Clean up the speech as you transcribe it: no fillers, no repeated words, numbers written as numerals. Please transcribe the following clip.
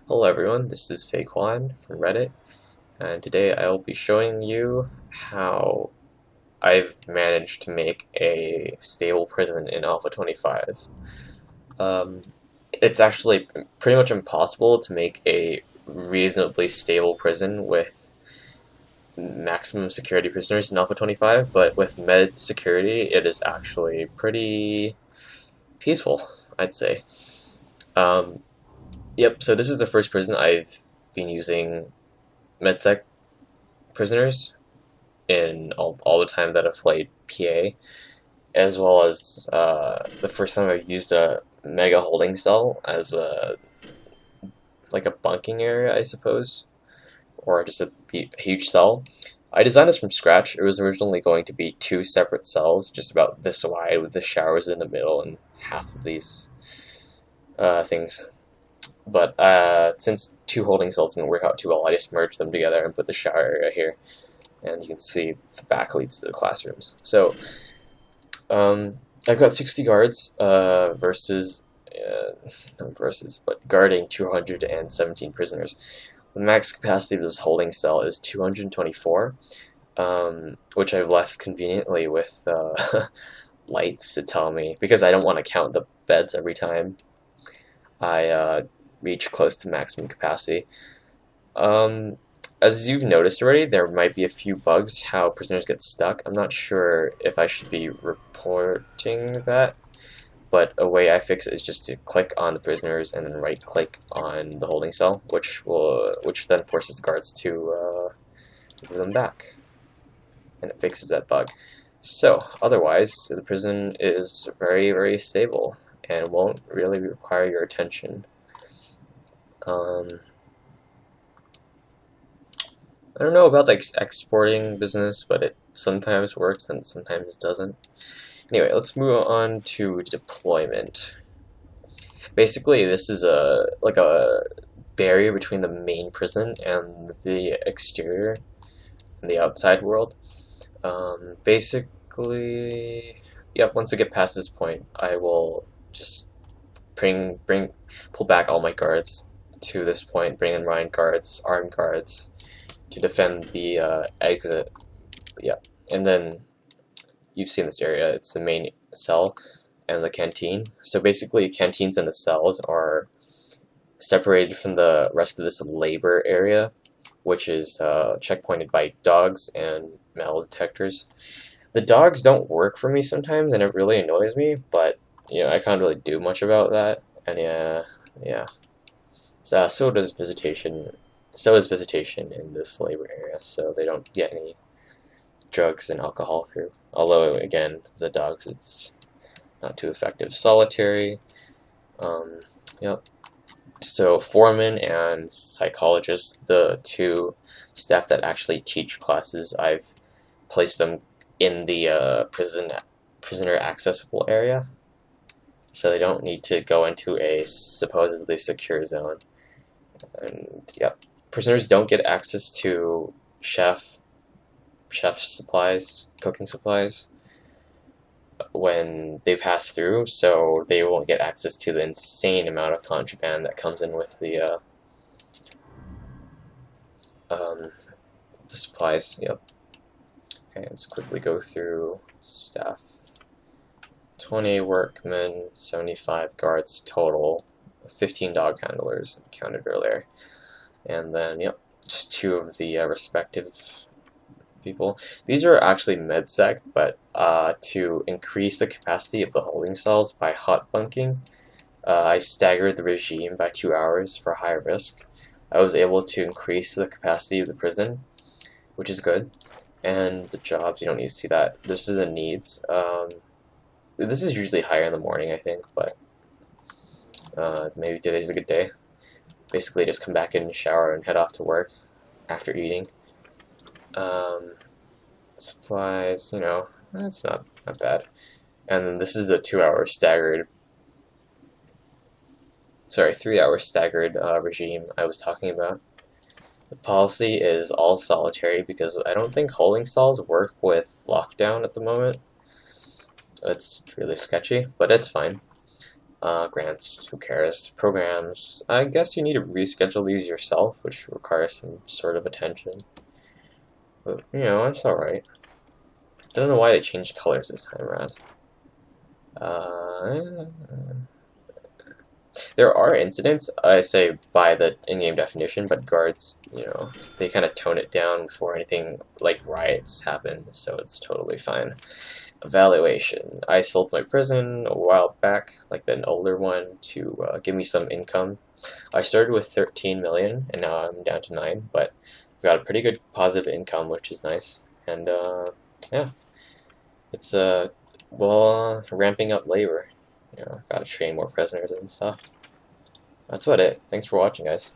Hello everyone, this is Faquan from Reddit, and today I will be showing you how I've managed to make a stable prison in Alpha 25. Um, it's actually pretty much impossible to make a reasonably stable prison with maximum security prisoners in Alpha 25, but with med security it is actually pretty peaceful, I'd say. Um, yep, so this is the first prison I've been using MedSec prisoners in all the time that I've played PA, as well as the first time I've used a mega holding cell as a like a bunking area, I suppose, or just a huge cell. I designed this from scratch. It was originally going to be two separate cells, just about this wide, with the showers in the middle and half of these things. But since two holding cells didn't work out too well, I just merged them together and put the shower area here. And you can see the back leads to the classrooms. So I've got 60 guards but guarding 217 prisoners. The max capacity of this holding cell is 224, which I've left conveniently with lights to tell me, because I don't want to count the beds every time I reach close to maximum capacity. As you've noticed already, there might be a few bugs how prisoners get stuck. I'm not sure if I should be reporting that, but a way I fix it is just to click on the prisoners and then right-click on the holding cell, which then forces the guards to give them back, and it fixes that bug. So otherwise, the prison is very, very stable and won't really require your attention. I don't know about the exporting business, but it sometimes works and sometimes doesn't. Anyway, let's move on to deployment. Basically, this is like a barrier between the main prison and the exterior and the outside world. Basically, yep. Once I get past this point, I will just pull back all my guards to this point. Bring in armed guards, to defend the exit. Yeah, and then you've seen this area. It's the main cell and the canteen. So basically, canteens and the cells are separated from the rest of this labor area, which is checkpointed by dogs and metal detectors. The dogs don't work for me sometimes, and it really annoys me. But I can't really do much about that. And yeah. So does visitation. So is visitation in this labor area, so they don't get any drugs and alcohol through. Although, again, the dogs, it's not too effective. Solitary, yep. So foreman and psychologists, the two staff that actually teach classes, I've placed them in the prisoner accessible area, so they don't need to go into a supposedly secure zone. And yep. Prisoners don't get access to chef supplies, cooking supplies, when they pass through, so they won't get access to the insane amount of contraband that comes in with the supplies. Yep. Okay, let's quickly go through staff. 20 workmen, 75 guards total, 15 dog handlers counted earlier. And then, yep, just two of the respective people. These are actually MedSec, but to increase the capacity of the holding cells by hot bunking, I staggered the regime by 2 hours for high risk. I was able to increase the capacity of the prison, which is good. And the jobs, you don't need to see that. This is the needs. This is usually higher in the morning, I think, but maybe today's a good day. Basically, just come back in, shower, and head off to work after eating. Supplies, that's not bad. And then this is the 3-hour staggered regime I was talking about. The policy is all solitary because I don't think holding cells work with lockdown at the moment. It's really sketchy, but it's fine. Grants, who cares? Programs, I guess you need to reschedule these yourself, which requires some sort of attention. But, you know, it's alright. I don't know why they changed colors this time around. Uh, there are incidents, I say by the in-game definition, but guards, you know, they kind of tone it down before anything like riots happen, so it's totally fine. Evaluation. I sold my prison a while back, like an older one, to give me some income. I started with 13 million, and now I'm down to 9, but I've got a pretty good positive income, which is nice. And yeah, it's ramping up labor. You know, gotta train more prisoners and stuff. That's about it. Thanks for watching, guys.